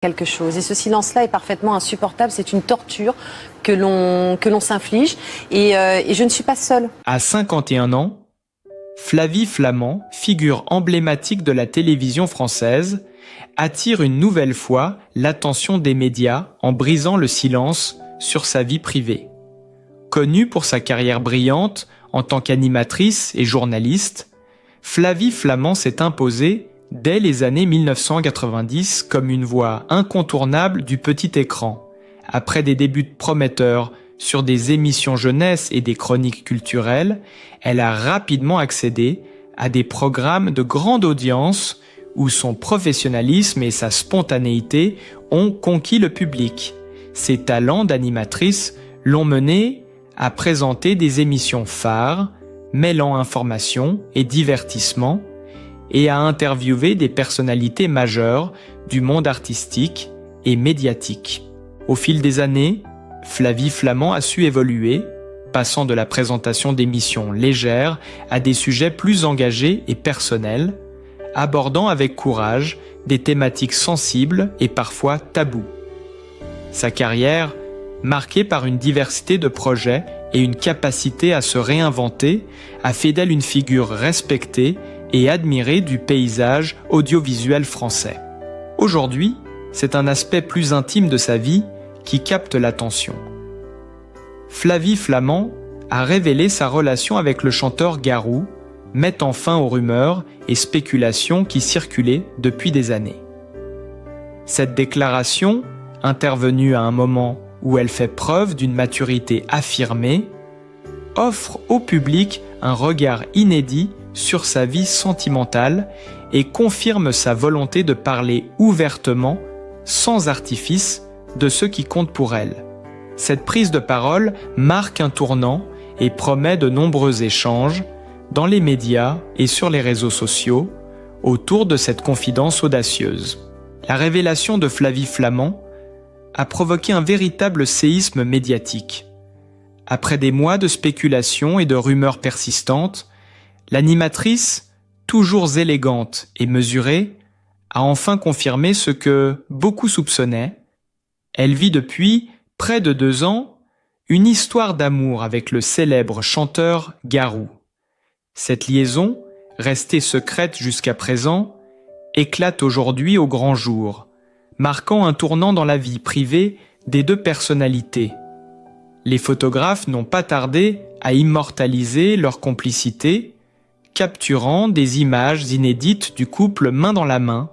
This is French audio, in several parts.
quelque chose. Et ce silence-là est parfaitement insupportable. C'est une torture que l'on s'inflige. Et je ne suis pas seule. À 51 ans, Flavie Flament, figure emblématique de la télévision française, attire une nouvelle fois l'attention des médias en brisant le silence sur sa vie privée. Connue pour sa carrière brillante en tant qu'animatrice et journaliste, Flavie Flament s'est imposée dès les années 1990 comme une voix incontournable du petit écran. Après des débuts prometteurs sur des émissions jeunesse et des chroniques culturelles, elle a rapidement accédé à des programmes de grande audience où son professionnalisme et sa spontanéité ont conquis le public. Ses talents d'animatrice l'ont menée à présenter des émissions phares, mêlant information et divertissement, et à interviewer des personnalités majeures du monde artistique et médiatique. Au fil des années, Flavie Flament a su évoluer, passant de la présentation d'émissions légères à des sujets plus engagés et personnels, abordant avec courage des thématiques sensibles et parfois tabous. Sa carrière, marquée par une diversité de projets et une capacité à se réinventer, a fait d'elle une figure respectée et admirée du paysage audiovisuel français. Aujourd'hui, c'est un aspect plus intime de sa vie qui capte l'attention. Flavie Flament a révélé sa relation avec le chanteur Garou, mettant fin aux rumeurs et spéculations qui circulaient depuis des années. Cette déclaration, intervenue à un moment où elle fait preuve d'une maturité affirmée, offre au public un regard inédit sur sa vie sentimentale et confirme sa volonté de parler ouvertement, sans artifice, de ce qui compte pour elle. Cette prise de parole marque un tournant et promet de nombreux échanges dans les médias et sur les réseaux sociaux autour de cette confidence audacieuse. La révélation de Flavie Flament a provoqué un véritable séisme médiatique. Après des mois de spéculations et de rumeurs persistantes, l'animatrice, toujours élégante et mesurée, a enfin confirmé ce que beaucoup soupçonnaient. Elle vit depuis près de 2 ans une histoire d'amour avec le célèbre chanteur Garou. Cette liaison, restée secrète jusqu'à présent, éclate aujourd'hui au grand jour, marquant un tournant dans la vie privée des 2 personnalités. Les photographes n'ont pas tardé à immortaliser leur complicité, capturant des images inédites du couple main dans la main,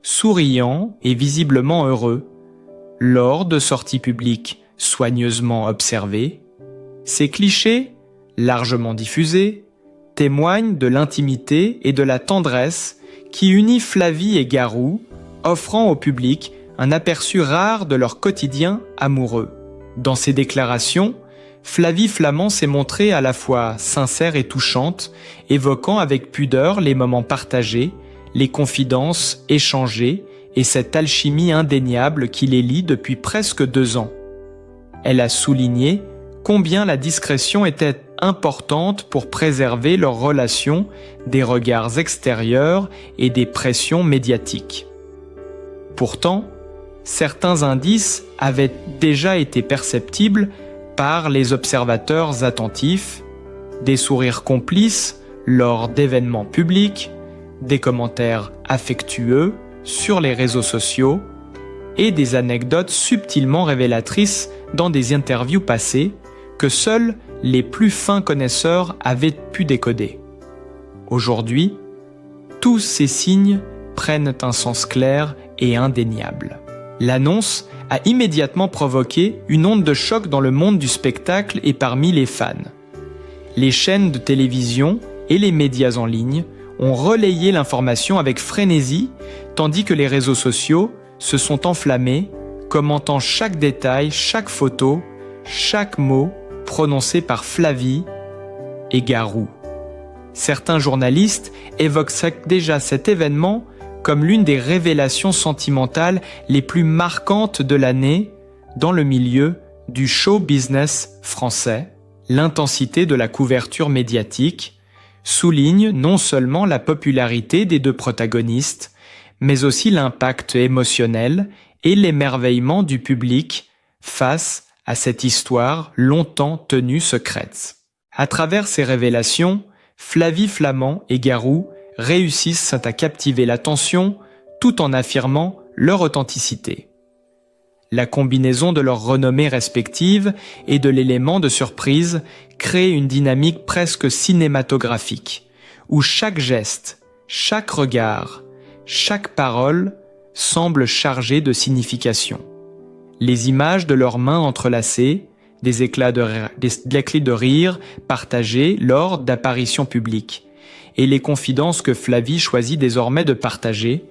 souriant et visiblement heureux, lors de sorties publiques soigneusement observées. Ces clichés, largement diffusés, témoignent de l'intimité et de la tendresse qui unit Flavie et Garou, offrant au public un aperçu rare de leur quotidien amoureux. Dans ses déclarations, Flavie Flament s'est montrée à la fois sincère et touchante, évoquant avec pudeur les moments partagés, les confidences échangées et cette alchimie indéniable qui les lie depuis presque 2 ans. Elle a souligné combien la discrétion était importante pour préserver leur relation des regards extérieurs et des pressions médiatiques. Pourtant, certains indices avaient déjà été perceptibles par les observateurs attentifs, des sourires complices lors d'événements publics, des commentaires affectueux sur les réseaux sociaux et des anecdotes subtilement révélatrices dans des interviews passées que seuls les plus fins connaisseurs avaient pu décoder. Aujourd'hui, tous ces signes prennent un sens clair et indéniable. L'annonce a immédiatement provoqué une onde de choc dans le monde du spectacle et parmi les fans. Les chaînes de télévision et les médias en ligne ont relayé l'information avec frénésie, tandis que les réseaux sociaux se sont enflammés, commentant chaque détail, chaque photo, chaque mot prononcé par Flavie et Garou. Certains journalistes évoquent déjà cet événement comme l'une des révélations sentimentales les plus marquantes de l'année dans le milieu du show business français. L'intensité de la couverture médiatique souligne non seulement la popularité des 2 protagonistes, mais aussi l'impact émotionnel et l'émerveillement du public face à cette histoire longtemps tenue secrète. À travers ces révélations, Flavie Flament et Garou réussissent à captiver l'attention tout en affirmant leur authenticité. La combinaison de leurs renommées respectives et de l'élément de surprise crée une dynamique presque cinématographique, où chaque geste, chaque regard, chaque parole semble chargée de signification. Les images de leurs mains entrelacées, des éclats de rire partagés lors d'apparitions publiques, et les confidences que Flavie choisit désormais de partager,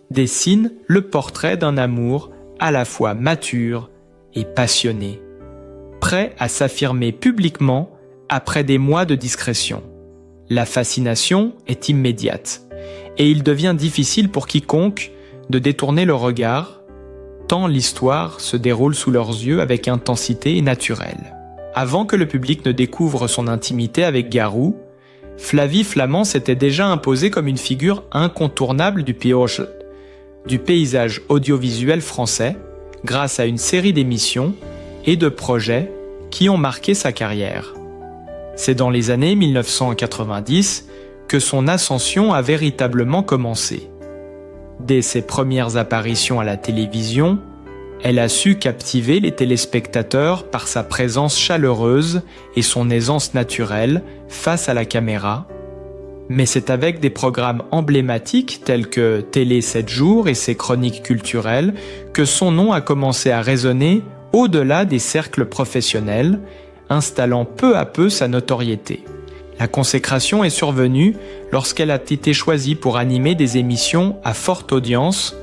dessinent le portrait d'un amour à la fois mature et passionné, prêt à s'affirmer publiquement après des mois de discrétion. La fascination est immédiate, et il devient difficile pour quiconque de détourner le regard, tant l'histoire se déroule sous leurs yeux avec intensité naturelle. Avant que le public ne découvre son intimité avec Garou, Flavie Flament s'était déjà imposée comme une figure incontournable du paysage audiovisuel français grâce à une série d'émissions et de projets qui ont marqué sa carrière. C'est dans les années 1990 que son ascension a véritablement commencé. Dès ses premières apparitions à la télévision, elle a su captiver les téléspectateurs par sa présence chaleureuse et son aisance naturelle face à la caméra. Mais c'est avec des programmes emblématiques tels que Télé 7 jours et ses chroniques culturelles que son nom a commencé à résonner au-delà des cercles professionnels, installant peu à peu sa notoriété. La consécration est survenue lorsqu'elle a été choisie pour animer des émissions à forte audience,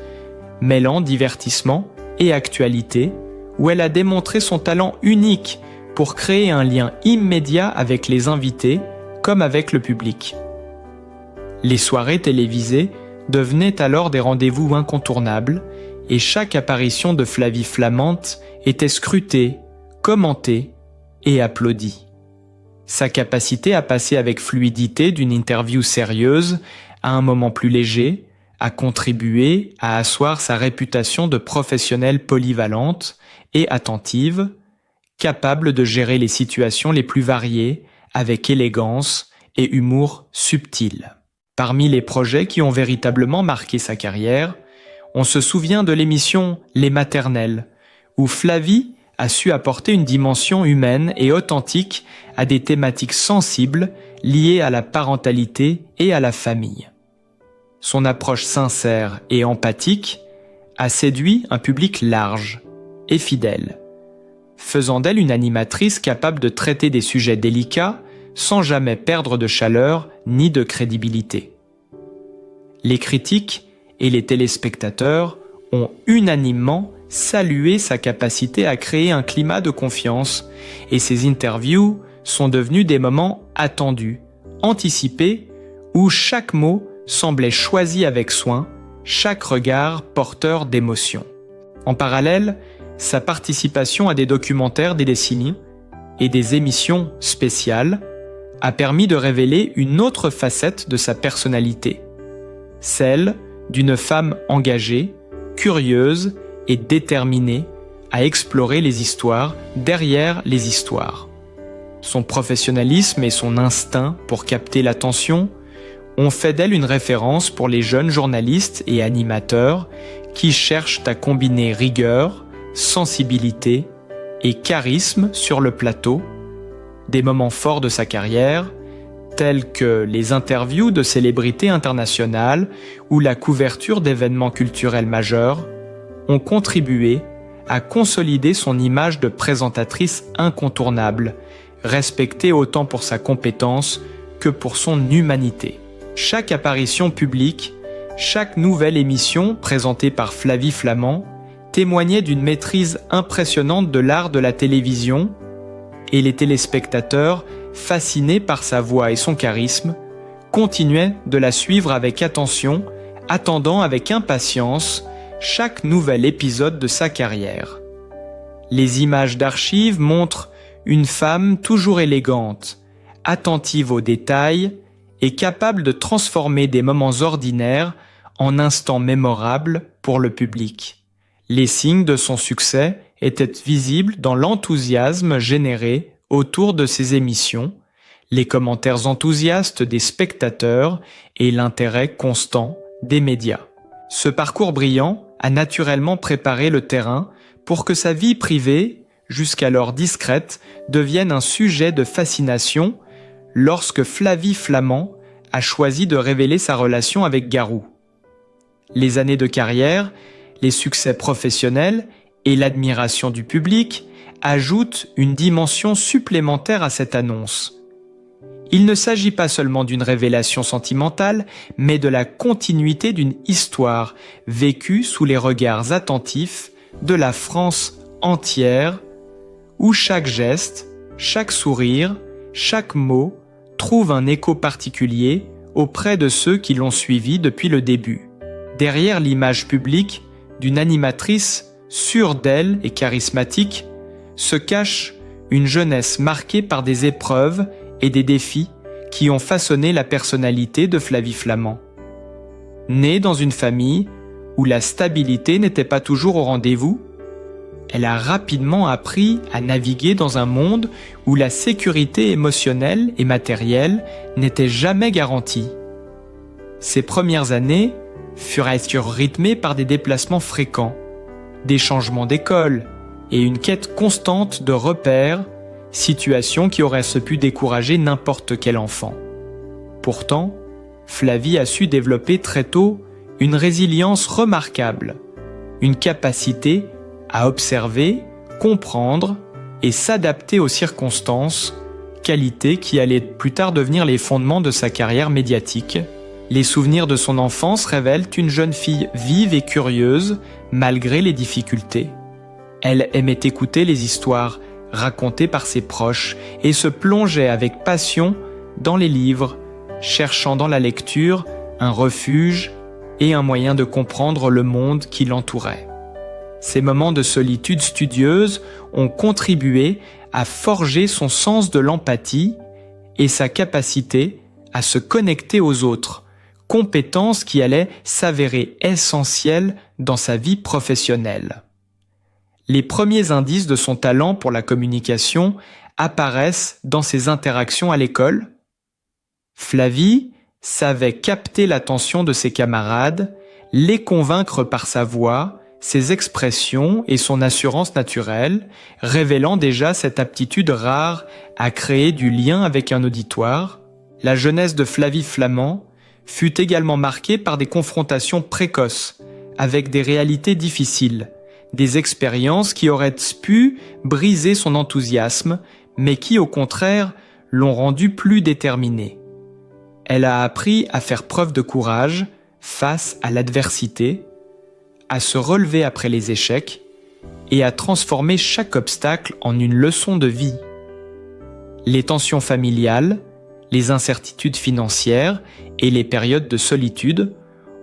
mêlant divertissement et actualité, où elle a démontré son talent unique pour créer un lien immédiat avec les invités comme avec le public. Les soirées télévisées devenaient alors des rendez-vous incontournables et chaque apparition de Flavie Flament était scrutée, commentée et applaudie. Sa capacité à passer avec fluidité d'une interview sérieuse à un moment plus léger a contribué à asseoir sa réputation de professionnelle polyvalente et attentive, capable de gérer les situations les plus variées avec élégance et humour subtil. Parmi les projets qui ont véritablement marqué sa carrière, on se souvient de l'émission Les Maternelles, où Flavie a su apporter une dimension humaine et authentique à des thématiques sensibles liées à la parentalité et à la famille. Son approche sincère et empathique a séduit un public large et fidèle, faisant d'elle une animatrice capable de traiter des sujets délicats sans jamais perdre de chaleur ni de crédibilité. Les critiques et les téléspectateurs ont unanimement salué sa capacité à créer un climat de confiance et ses interviews sont devenues des moments attendus, anticipés, où chaque mot semblait choisi avec soin, chaque regard porteur d'émotion. En parallèle, sa participation à des documentaires des décennies et des émissions spéciales a permis de révéler une autre facette de sa personnalité, celle d'une femme engagée, curieuse et déterminée à explorer les histoires derrière les histoires. Son professionnalisme et son instinct pour capter l'attention ont fait d'elle une référence pour les jeunes journalistes et animateurs qui cherchent à combiner rigueur, sensibilité et charisme sur le plateau. Des moments forts de sa carrière, tels que les interviews de célébrités internationales ou la couverture d'événements culturels majeurs, ont contribué à consolider son image de présentatrice incontournable, respectée autant pour sa compétence que pour son humanité. Chaque apparition publique, chaque nouvelle émission présentée par Flavie Flament témoignait d'une maîtrise impressionnante de l'art de la télévision, et les téléspectateurs, fascinés par sa voix et son charisme, continuaient de la suivre avec attention, attendant avec impatience chaque nouvel épisode de sa carrière. Les images d'archives montrent une femme toujours élégante, attentive aux détails et capable de transformer des moments ordinaires en instants mémorables pour le public. Les signes de son succès étaient visibles dans l'enthousiasme généré autour de ses émissions, les commentaires enthousiastes des spectateurs et l'intérêt constant des médias. Ce parcours brillant a naturellement préparé le terrain pour que sa vie privée, jusqu'alors discrète, devienne un sujet de fascination lorsque Flavie Flament a choisi de révéler sa relation avec Garou. Les années de carrière, les succès professionnels et l'admiration du public ajoutent une dimension supplémentaire à cette annonce. Il ne s'agit pas seulement d'une révélation sentimentale, mais de la continuité d'une histoire vécue sous les regards attentifs de la France entière, où chaque geste, chaque sourire, chaque mot trouve un écho particulier auprès de ceux qui l'ont suivi depuis le début. Derrière l'image publique d'une animatrice sûre d'elle et charismatique, se cache une jeunesse marquée par des épreuves et des défis qui ont façonné la personnalité de Flavie Flament. Née dans une famille où la stabilité n'était pas toujours au rendez-vous, elle a rapidement appris à naviguer dans un monde où la sécurité émotionnelle et matérielle n'était jamais garantie. Ses premières années furent rythmées par des déplacements fréquents, des changements d'école et une quête constante de repères, situation qui aurait pu décourager n'importe quel enfant. Pourtant, Flavie a su développer très tôt une résilience remarquable, une capacité à observer, comprendre et s'adapter aux circonstances, qualité qui allait plus tard devenir les fondements de sa carrière médiatique. Les souvenirs de son enfance révèlent une jeune fille vive et curieuse malgré les difficultés. Elle aimait écouter les histoires racontées par ses proches et se plongeait avec passion dans les livres, cherchant dans la lecture un refuge et un moyen de comprendre le monde qui l'entourait. Ces moments de solitude studieuse ont contribué à forger son sens de l'empathie et sa capacité à se connecter aux autres, compétence qui allait s'avérer essentielle dans sa vie professionnelle. Les premiers indices de son talent pour la communication apparaissent dans ses interactions à l'école. Flavie savait capter l'attention de ses camarades, les convaincre par sa voix, ses expressions et son assurance naturelle, révélant déjà cette aptitude rare à créer du lien avec un auditoire. La jeunesse de Flavie Flament fut également marquée par des confrontations précoces avec des réalités difficiles, des expériences qui auraient pu briser son enthousiasme, mais qui au contraire l'ont rendue plus déterminée. Elle a appris à faire preuve de courage face à l'adversité, à se relever après les échecs et à transformer chaque obstacle en une leçon de vie. Les tensions familiales, les incertitudes financières et les périodes de solitude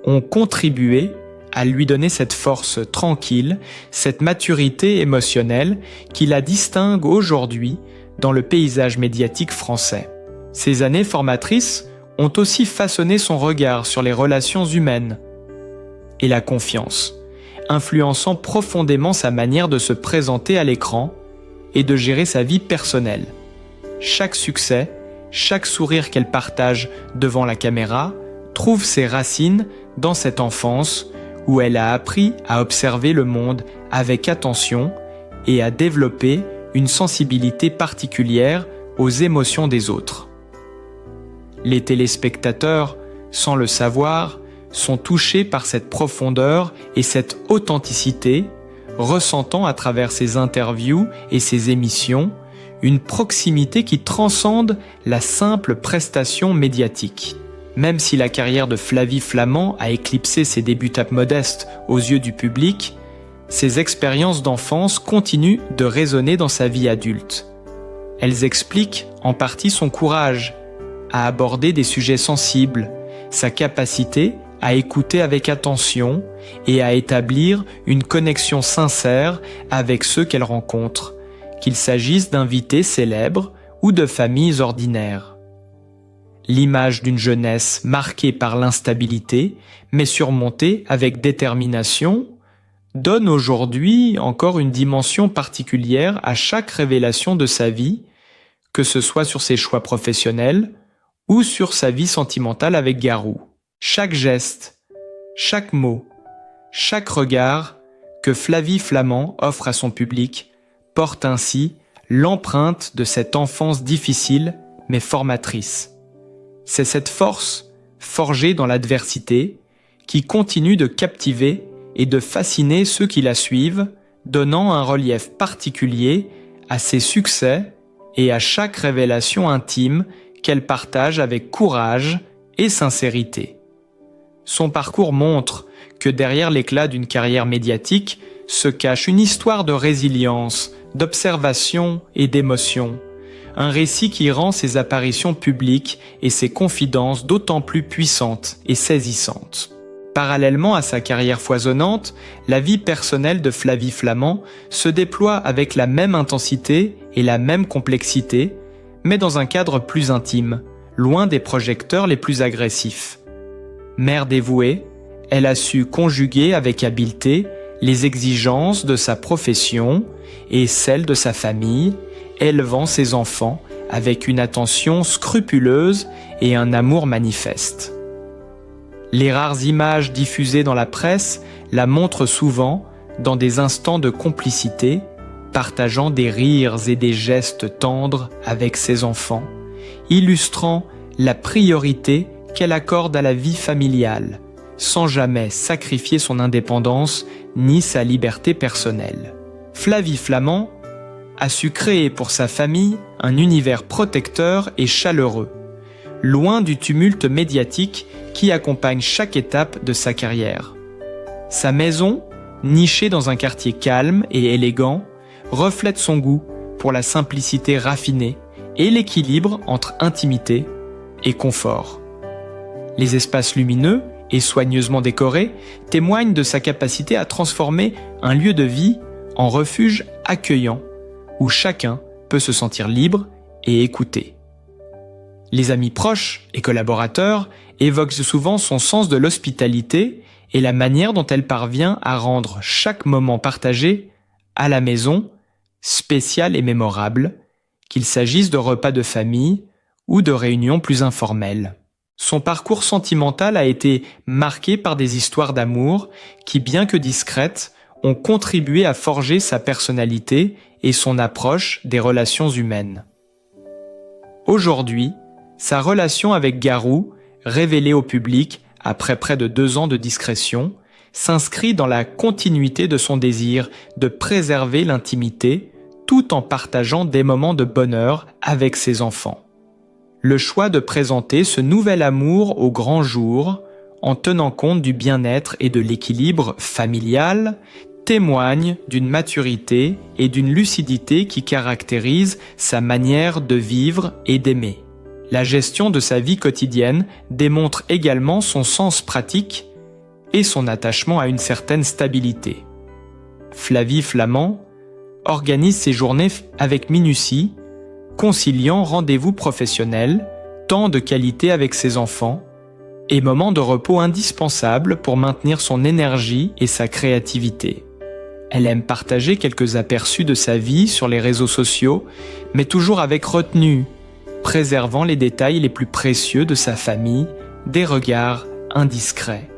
ont contribué à lui donner cette force tranquille, cette maturité émotionnelle qui la distingue aujourd'hui dans le paysage médiatique français. Ces années formatrices ont aussi façonné son regard sur les relations humaines et la confiance, influençant profondément sa manière de se présenter à l'écran et de gérer sa vie personnelle. Chaque succès, chaque sourire qu'elle partage devant la caméra trouve ses racines dans cette enfance où elle a appris à observer le monde avec attention et à développer une sensibilité particulière aux émotions des autres. Les téléspectateurs, sans le savoir, sont touchés par cette profondeur et cette authenticité, ressentant à travers ses interviews et ses émissions une proximité qui transcende la simple prestation médiatique. Même si la carrière de Flavie Flament a éclipsé ses débuts modestes aux yeux du public, ses expériences d'enfance continuent de résonner dans sa vie adulte. Elles expliquent en partie son courage à aborder des sujets sensibles, sa capacité à écouter avec attention et à établir une connexion sincère avec ceux qu'elle rencontre, qu'il s'agisse d'invités célèbres ou de familles ordinaires. L'image d'une jeunesse marquée par l'instabilité, mais surmontée avec détermination, donne aujourd'hui encore une dimension particulière à chaque révélation de sa vie, que ce soit sur ses choix professionnels ou sur sa vie sentimentale avec Garou. Chaque geste, chaque mot, chaque regard que Flavie Flament offre à son public porte ainsi l'empreinte de cette enfance difficile mais formatrice. C'est cette force, forgée dans l'adversité, qui continue de captiver et de fasciner ceux qui la suivent, donnant un relief particulier à ses succès et à chaque révélation intime qu'elle partage avec courage et sincérité. Son parcours montre que derrière l'éclat d'une carrière médiatique se cache une histoire de résilience, d'observation et d'émotion. Un récit qui rend ses apparitions publiques et ses confidences d'autant plus puissantes et saisissantes. Parallèlement à sa carrière foisonnante, la vie personnelle de Flavie Flament se déploie avec la même intensité et la même complexité, mais dans un cadre plus intime, loin des projecteurs les plus agressifs. Mère dévouée, elle a su conjuguer avec habileté les exigences de sa profession et celles de sa famille, élevant ses enfants avec une attention scrupuleuse et un amour manifeste. Les rares images diffusées dans la presse la montrent souvent dans des instants de complicité, partageant des rires et des gestes tendres avec ses enfants, illustrant la priorité qu'elle accorde à la vie familiale, sans jamais sacrifier son indépendance ni sa liberté personnelle. Flavie Flament a su créer pour sa famille un univers protecteur et chaleureux, loin du tumulte médiatique qui accompagne chaque étape de sa carrière. Sa maison, nichée dans un quartier calme et élégant, reflète son goût pour la simplicité raffinée et l'équilibre entre intimité et confort. Les espaces lumineux et soigneusement décorés témoignent de sa capacité à transformer un lieu de vie en refuge accueillant, où chacun peut se sentir libre et écouté. Les amis proches et collaborateurs évoquent souvent son sens de l'hospitalité et la manière dont elle parvient à rendre chaque moment partagé à la maison spécial et mémorable, qu'il s'agisse de repas de famille ou de réunions plus informelles. Son parcours sentimental a été marqué par des histoires d'amour qui, bien que discrètes, ont contribué à forger sa personnalité et son approche des relations humaines. Aujourd'hui, sa relation avec Garou, révélée au public après près de 2 ans de discrétion, s'inscrit dans la continuité de son désir de préserver l'intimité tout en partageant des moments de bonheur avec ses enfants. Le choix de présenter ce nouvel amour au grand jour, en tenant compte du bien-être et de l'équilibre familial, témoigne d'une maturité et d'une lucidité qui caractérisent sa manière de vivre et d'aimer. La gestion de sa vie quotidienne démontre également son sens pratique et son attachement à une certaine stabilité. Flavie Flament organise ses journées avec minutie, conciliant rendez-vous professionnels, temps de qualité avec ses enfants et moments de repos indispensables pour maintenir son énergie et sa créativité. Elle aime partager quelques aperçus de sa vie sur les réseaux sociaux, mais toujours avec retenue, préservant les détails les plus précieux de sa famille, des regards indiscrets.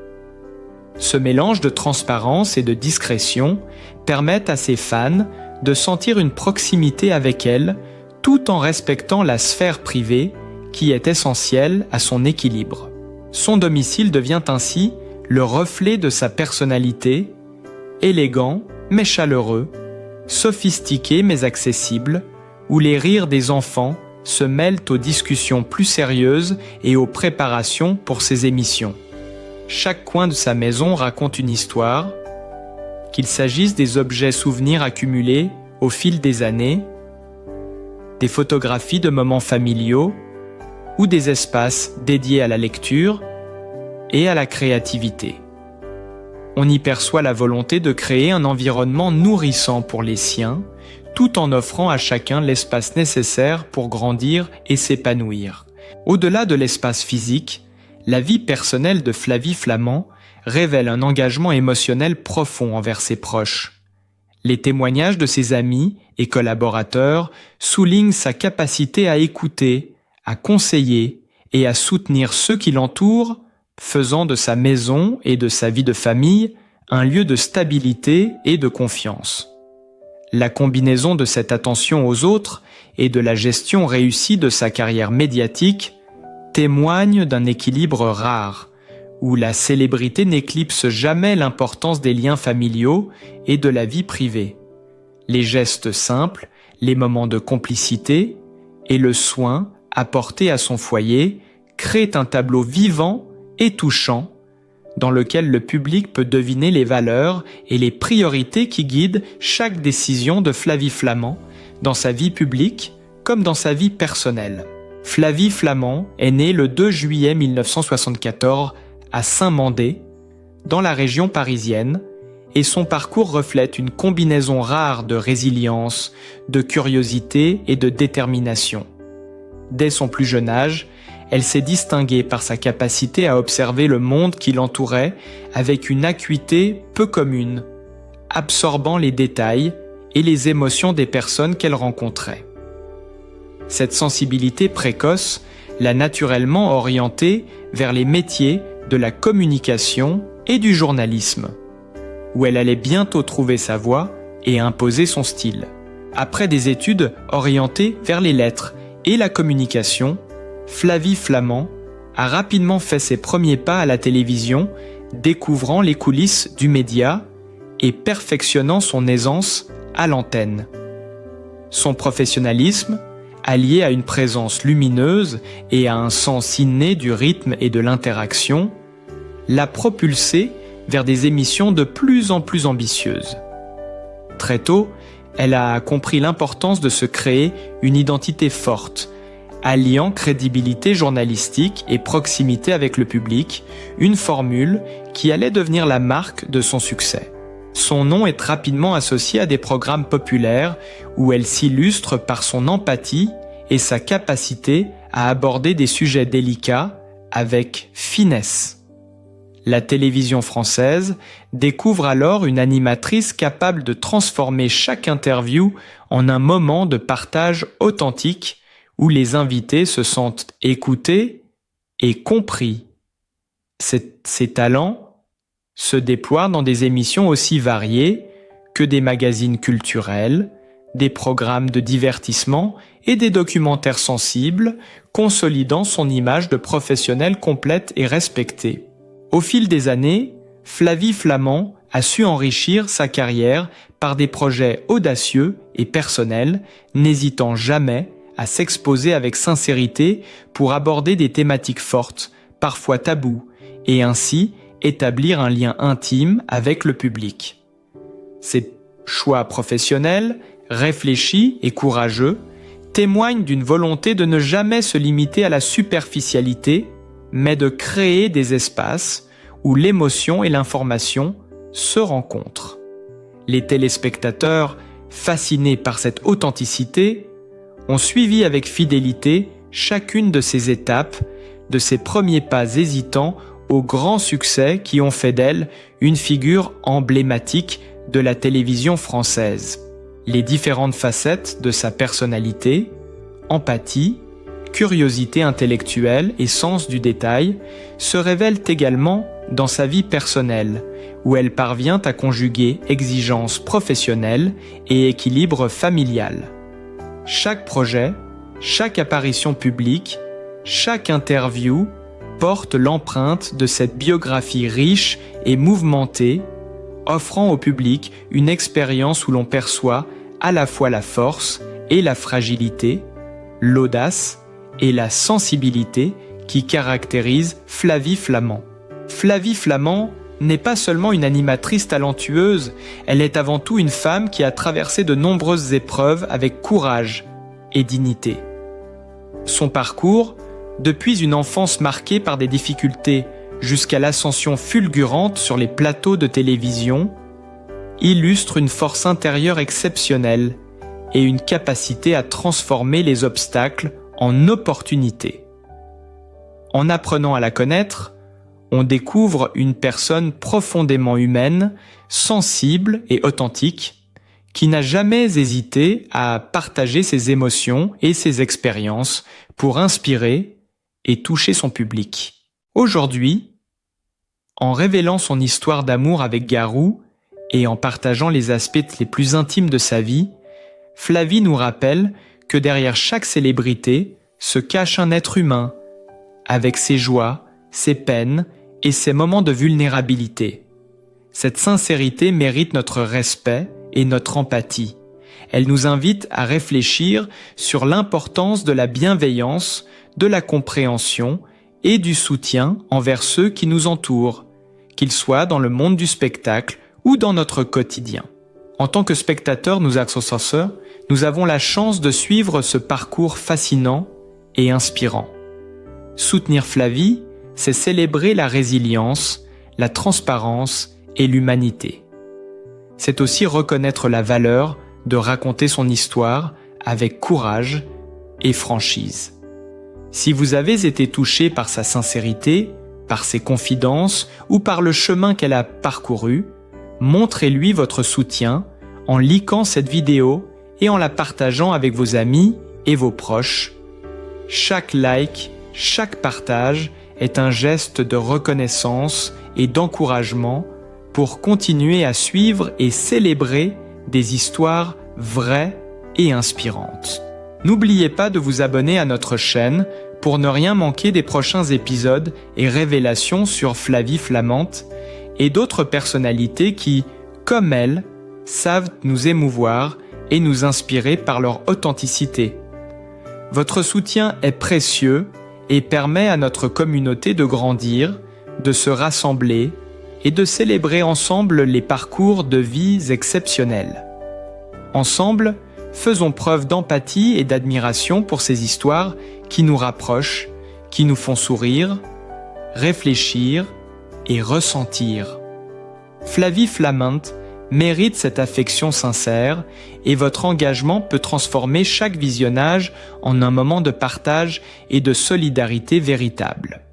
Ce mélange de transparence et de discrétion permet à ses fans de sentir une proximité avec elle, tout en respectant la sphère privée qui est essentielle à son équilibre. Son domicile devient ainsi le reflet de sa personnalité, élégant mais chaleureux, sophistiqué mais accessible, où les rires des enfants se mêlent aux discussions plus sérieuses et aux préparations pour ses émissions. Chaque coin de sa maison raconte une histoire, qu'il s'agisse des objets souvenirs accumulés au fil des années, des photographies de moments familiaux ou des espaces dédiés à la lecture et à la créativité. On y perçoit la volonté de créer un environnement nourrissant pour les siens, tout en offrant à chacun l'espace nécessaire pour grandir et s'épanouir. Au-delà de l'espace physique, la vie personnelle de Flavie Flament révèle un engagement émotionnel profond envers ses proches. Les témoignages de ses amis et collaborateurs soulignent sa capacité à écouter, à conseiller et à soutenir ceux qui l'entourent, faisant de sa maison et de sa vie de famille un lieu de stabilité et de confiance. La combinaison de cette attention aux autres et de la gestion réussie de sa carrière médiatique témoigne d'un équilibre rare, où la célébrité n'éclipse jamais l'importance des liens familiaux et de la vie privée. Les gestes simples, les moments de complicité et le soin apporté à son foyer créent un tableau vivant et touchant, dans lequel le public peut deviner les valeurs et les priorités qui guident chaque décision de Flavie Flament, dans sa vie publique comme dans sa vie personnelle. Flavie Flament est née le 2 juillet 1974 à Saint-Mandé, dans la région parisienne, et son parcours reflète une combinaison rare de résilience, de curiosité et de détermination. Dès son plus jeune âge, elle s'est distinguée par sa capacité à observer le monde qui l'entourait avec une acuité peu commune, absorbant les détails et les émotions des personnes qu'elle rencontrait. Cette sensibilité précoce l'a naturellement orientée vers les métiers de la communication et du journalisme, où elle allait bientôt trouver sa voie et imposer son style. Après des études orientées vers les lettres et la communication, Flavie Flament a rapidement fait ses premiers pas à la télévision, découvrant les coulisses du média et perfectionnant son aisance à l'antenne. Son professionnalisme, allié à une présence lumineuse et à un sens inné du rythme et de l'interaction, l'a propulsée vers des émissions de plus en plus ambitieuses. Très tôt, elle a compris l'importance de se créer une identité forte, alliant crédibilité journalistique et proximité avec le public, une formule qui allait devenir la marque de son succès. Son nom est rapidement associé à des programmes populaires où elle s'illustre par son empathie et sa capacité à aborder des sujets délicats avec finesse. La télévision française découvre alors une animatrice capable de transformer chaque interview en un moment de partage authentique où les invités se sentent écoutés et compris. Ses talents se déploient dans des émissions aussi variées que des magazines culturels, des programmes de divertissement et des documentaires sensibles, consolidant son image de professionnelle complète et respectée. Au fil des années, Flavie Flament a su enrichir sa carrière par des projets audacieux et personnels, n'hésitant jamais à s'exposer avec sincérité pour aborder des thématiques fortes, parfois tabous, et ainsi établir un lien intime avec le public. Ses choix professionnels, réfléchis et courageux, témoignent d'une volonté de ne jamais se limiter à la superficialité, mais de créer des espaces où l'émotion et l'information se rencontrent. Les téléspectateurs, fascinés par cette authenticité, ont suivi avec fidélité chacune de ces étapes, de ses premiers pas hésitants aux grands succès qui ont fait d'elle une figure emblématique de la télévision française. Les différentes facettes de sa personnalité, empathie, curiosité intellectuelle et sens du détail, se révèlent également dans sa vie personnelle, où elle parvient à conjuguer exigence professionnelle et équilibre familial. Chaque projet, chaque apparition publique, chaque interview porte l'empreinte de cette biographie riche et mouvementée, offrant au public une expérience où l'on perçoit à la fois la force et la fragilité, l'audace et la sensibilité qui caractérisent Flavie Flament. Flavie Flament n'est pas seulement une animatrice talentueuse, elle est avant tout une femme qui a traversé de nombreuses épreuves avec courage et dignité. Son parcours, depuis une enfance marquée par des difficultés jusqu'à l'ascension fulgurante sur les plateaux de télévision, illustre une force intérieure exceptionnelle et une capacité à transformer les obstacles en opportunités. En apprenant à la connaître, on découvre une personne profondément humaine, sensible et authentique, qui n'a jamais hésité à partager ses émotions et ses expériences pour inspirer et toucher son public. Aujourd'hui, en révélant son histoire d'amour avec Garou et en partageant les aspects les plus intimes de sa vie, Flavie nous rappelle que derrière chaque célébrité se cache un être humain, avec ses joies, ses peines et ses moments de vulnérabilité. Cette sincérité mérite notre respect et notre empathie. Elle nous invite à réfléchir sur l'importance de la bienveillance, de la compréhension et du soutien envers ceux qui nous entourent, qu'ils soient dans le monde du spectacle ou dans notre quotidien. En tant que spectateurs, nous avons la chance de suivre ce parcours fascinant et inspirant. Soutenir Flavie, c'est célébrer la résilience, la transparence et l'humanité. C'est aussi reconnaître la valeur de raconter son histoire avec courage et franchise. Si vous avez été touché par sa sincérité, par ses confidences ou par le chemin qu'elle a parcouru, montrez-lui votre soutien en likant cette vidéo et en la partageant avec vos amis et vos proches. Chaque like, chaque partage est un geste de reconnaissance et d'encouragement pour continuer à suivre et célébrer des histoires vraies et inspirantes. N'oubliez pas de vous abonner à notre chaîne pour ne rien manquer des prochains épisodes et révélations sur Flavie Flamante et d'autres personnalités qui, comme elle, savent nous émouvoir et nous inspirer par leur authenticité. Votre soutien est précieux et permet à notre communauté de grandir, de se rassembler et de célébrer ensemble les parcours de vies exceptionnels. Ensemble, faisons preuve d'empathie et d'admiration pour ces histoires qui nous rapprochent, qui nous font sourire, réfléchir et ressentir. Flavie Flamante mérite cette affection sincère et votre engagement peut transformer chaque visionnage en un moment de partage et de solidarité véritable.